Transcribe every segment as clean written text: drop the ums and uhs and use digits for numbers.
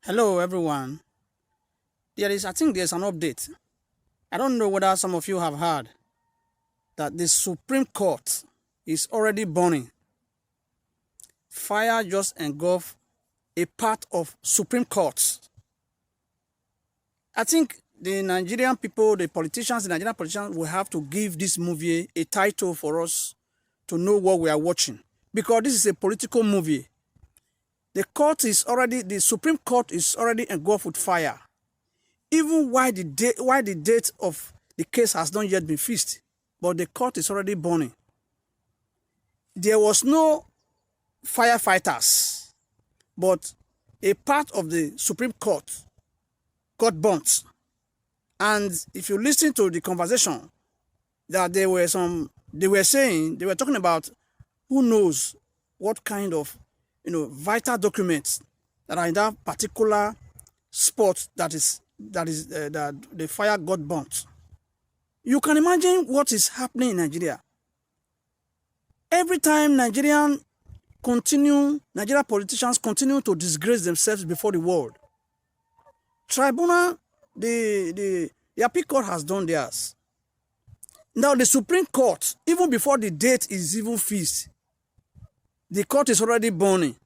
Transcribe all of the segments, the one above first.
Hello, everyone. I think there's an update. I don't know whether some of you have heard that the Supreme Court is already burning. Fire just engulfed a part of Supreme Court. I think the Nigerian people, the Nigerian politicians will have to give this movie a title for us to know what we are watching. Because this is a political movie. The Supreme Court is already engulfed with fire. Even why the date of the case has not yet been fixed, but the court is already burning. There was no firefighters, but a part of the Supreme Court got burnt. And if you listen to the conversation that they were talking about who knows what kind of vital documents that are in that particular spot that the fire got burnt. You can imagine what is happening in Nigeria. Every time Nigerian politicians continue to disgrace themselves before the world. Tribunal, the appeal court has done theirs. Now the Supreme Court, even before the date is even fixed, the court is already burning.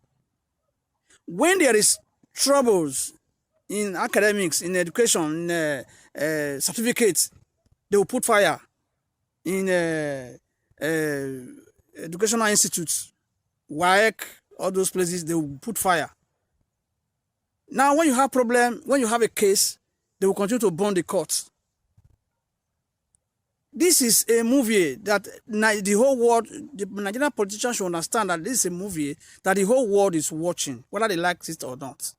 When there is troubles in academics, in education, in certificates, they will put fire. In educational institutes, WAEC, all those places, they will put fire. Now, when you have when you have a case, they will continue to burn the court. This is a movie that the whole world, the Nigerian politicians should understand that this is a movie that the whole world is watching, whether they like it or not.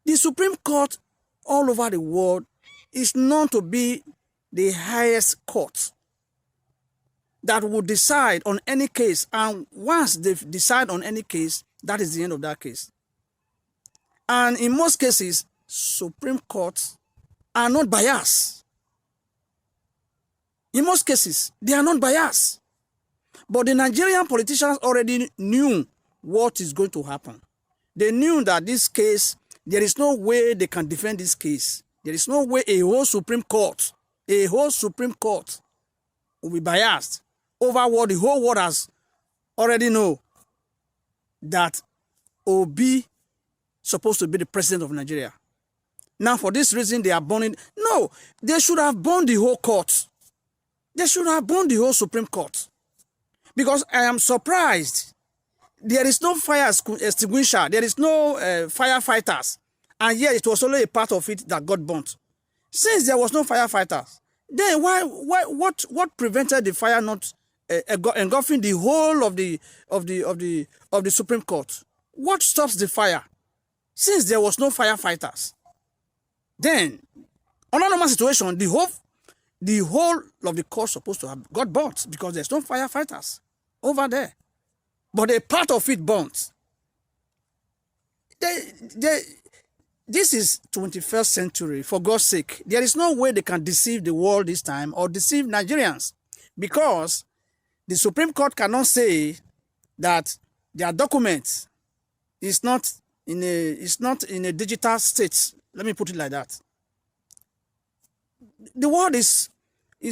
The Supreme Court all over the world is known to be the highest court that will decide on any case. And once they decide on any case, that is the end of that case. And in most cases, Supreme Courts are not biased. In most cases, they are not biased. But the Nigerian politicians already knew what is going to happen. They knew that this case, there is no way they can defend this case. There is no way a whole Supreme Court will be biased over what the whole world has already know, that Obi supposed to be the president of Nigeria. Now, for this reason, they are burning. No, they should have burned the whole court. They should have burned the whole Supreme Court. Because I am surprised. There is no fire extinguisher. There is no firefighters. And yet it was only a part of it that got burnt. Since there was no firefighters, then what prevented the fire not engulfing the whole of the Supreme Court? What stops the fire? Since there was no firefighters, then under normal situation, the whole of the court supposed to have got burnt because there's no firefighters over there. But a part of it burnt. This is 21st century, for God's sake. There is no way they can deceive the world this time or deceive Nigerians, because the Supreme Court cannot say that their documents is not in a digital state. Let me put it like that. The world is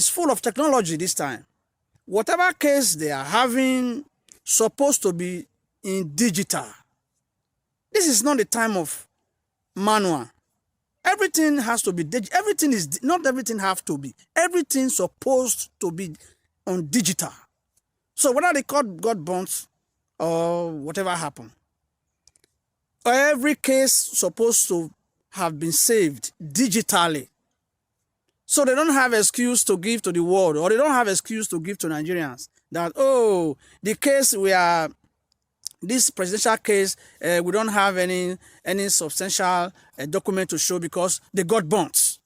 full of technology this time. Whatever case they are having supposed to be in digital. This is not the time of manual. Everything has to be digital. Not everything have to be. Everything's supposed to be on digital. So whether the court got burnt or whatever happened, every case supposed to have been saved digitally. So they don't have excuse to give to the world, or they don't have excuse to give to Nigerians that, oh, the case this presidential case, we don't have any substantial document to show because they got burnt.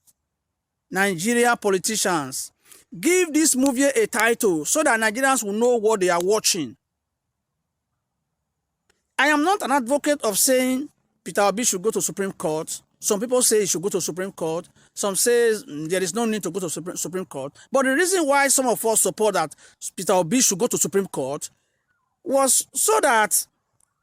Nigeria politicians, give this movie a title so that Nigerians will know what they are watching. I am not an advocate of saying Peter Obi should go to Supreme Court. Some people say he should go to Supreme Court. Some say there is no need to go to Supreme Court. But the reason why some of us support that Peter Obi should go to Supreme Court was so that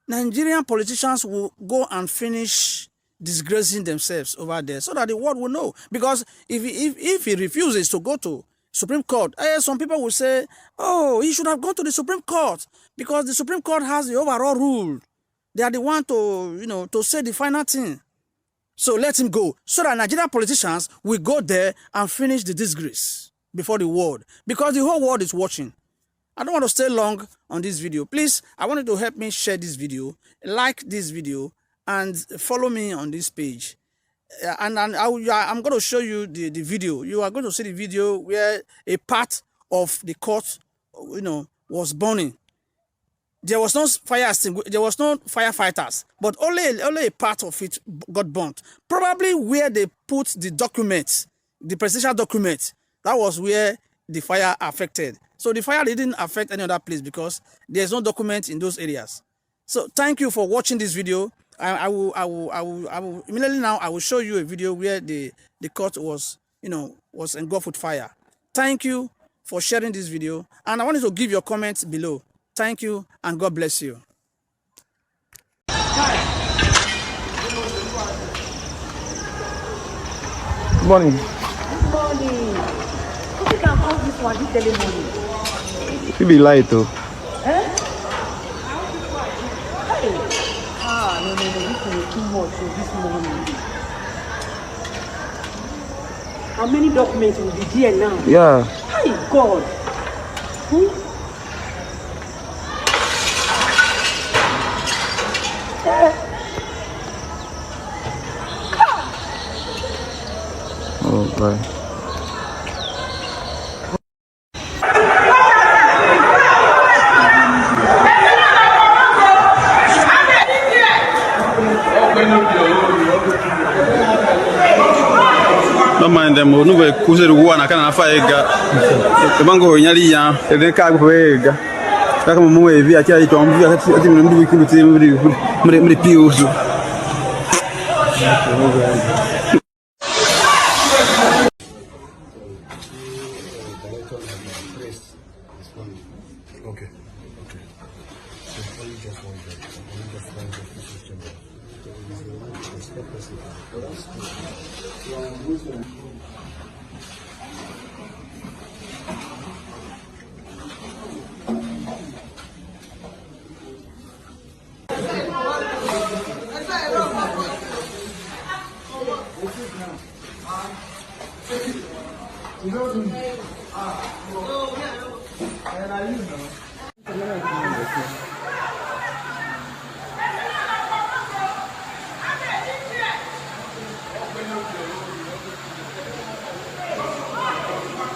Nigerian politicians will go and finish disgracing themselves over there so that the world will know. Because if he refuses to go to Supreme Court, some people will say, oh, he should have gone to the Supreme Court because the Supreme Court has the overall rule. They are the one to, to say the final thing. So let him go so that Nigerian politicians will go there and finish the disgrace before the world, because the whole world is watching. I don't want to stay long on this video. Please, I want you to help me share this video, like this video, and follow me on this page. And I'm going to show you the video. You are going to see the video where a part of the court, was burning. There was no there was no firefighters, but only a part of it got burnt. Probably where they put the documents, the presidential documents, that was where the fire affected. So the fire didn't affect any other place because there's no document in those areas. So thank you for watching this video. I will immediately now I will show you a video where the court was engulfed with fire. Thank you for sharing this video, and I want you to give your comments below. Thank you, and God bless you. Good morning. Good morning. You can call this one this early morning. You be light though. Eh? Hey. No. This is too much this morning. How many documents will be here now? Yeah. Hey, God. Oh, boy. Don't mind them. No way. Who's the one? I can't find the mango in Yalia. The car way. Как мы мы опять там хотим мы выкинуть мы пьют. Okay. So only just one job. Only just one job for system.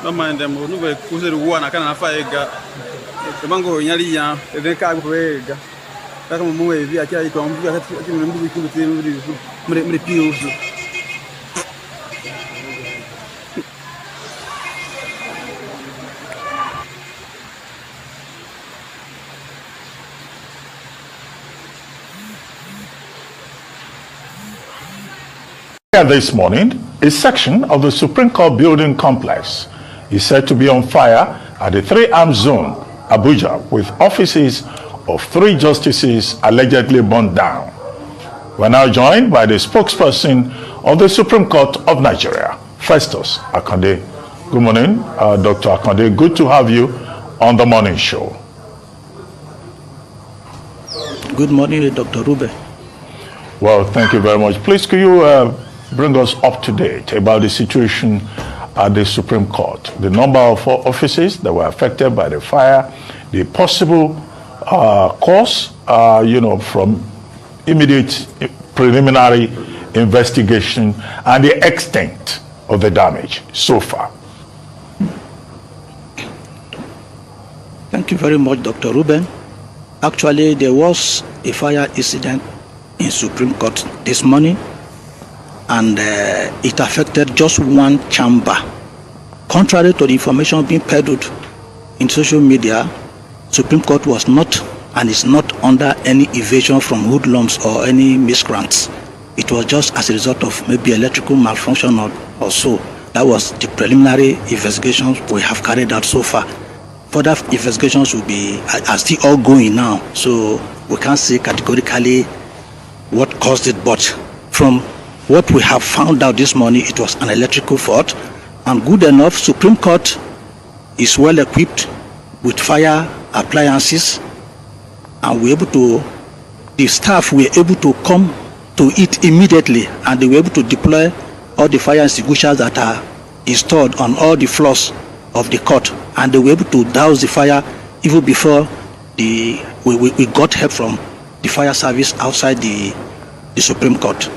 Don't mind them. No way. Who's the one? I can't find the mango in Yalia. The car way. Как мы мы опять там хотим мы выкинуть мы пьют. This morning, a section of the Supreme Court building complex is said to be on fire at the 3-arm zone, Abuja, with offices of 3 justices allegedly burned down. We're now joined by the spokesperson of the Supreme Court of Nigeria, Festus Akande. Good morning, Dr. Akande. Good to have you on the morning show. Good morning, Dr. Rube. Well, thank you very much. Please, could you bring us up to date about the situation at the Supreme Court, the number of offices that were affected by the fire, the possible cause, from immediate preliminary investigation, and the extent of the damage so far. Thank you very much, Dr. Ruben. Actually, there was a fire incident in Supreme Court this morning, and it affected just one chamber. Contrary to the information being peddled in social media, Supreme Court was not and is not under any evasion from hoodlums or any miscreants. It was just as a result of maybe electrical malfunction or so. That was the preliminary investigations we have carried out so far. further investigations are still ongoing now. So we can't say categorically what caused it, but from what we have found out this morning, it was an electrical fault. And good enough, Supreme Court is well equipped with fire appliances, and the staff were able to come to it immediately, and they were able to deploy all the fire extinguishers that are installed on all the floors of the court, and they were able to douse the fire even before we got help from the fire service outside the Supreme Court.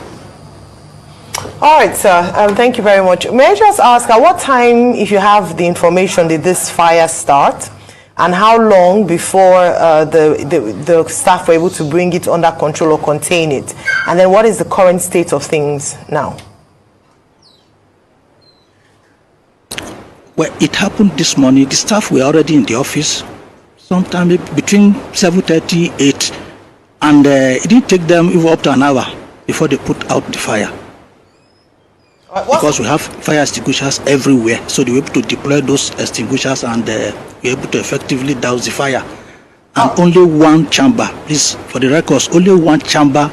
All right, sir. Thank you very much. May I just ask, at what time, if you have the information, did this fire start? And how long before the staff were able to bring it under control or contain it? And then what is the current state of things now? Well, it happened this morning. The staff were already in the office sometime between 7:30, 8, and it didn't take them even up to an hour before they put out the fire. Because we have fire extinguishers everywhere, so they were able to deploy those extinguishers and were able to effectively douse the fire. And only one chamber, please, for the records, only one chamber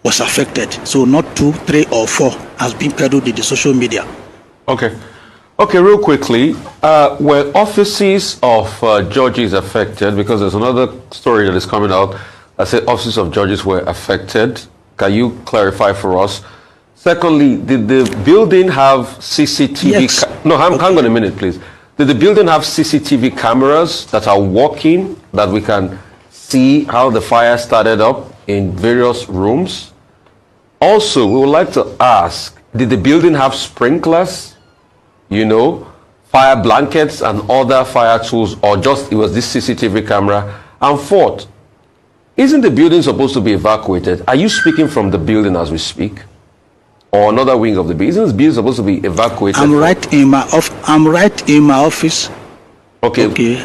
was affected. So not 2, 3, or 4 has been peddled in the social media. Okay. Okay, real quickly, were offices of judges affected? Because there's another story that is coming out that said offices of judges were affected. Can you clarify for us? Secondly, did the building have CCTV? Yes. Hang on a minute, please. Did the building have CCTV cameras that are working, that we can see how the fire started up in various rooms? Also, we would like to ask, did the building have sprinklers, fire blankets and other fire tools, or just it was this CCTV camera? And fourth, isn't the building supposed to be evacuated? Are you speaking from the building as we speak? Or another wing of the building? Isn't the building supposed to be evacuated? I'm right in my office. Okay. Okay.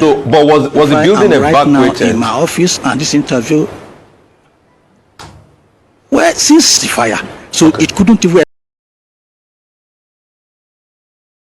But was the building evacuated? Right now in my office, and this interview, well, since the fire, so it couldn't even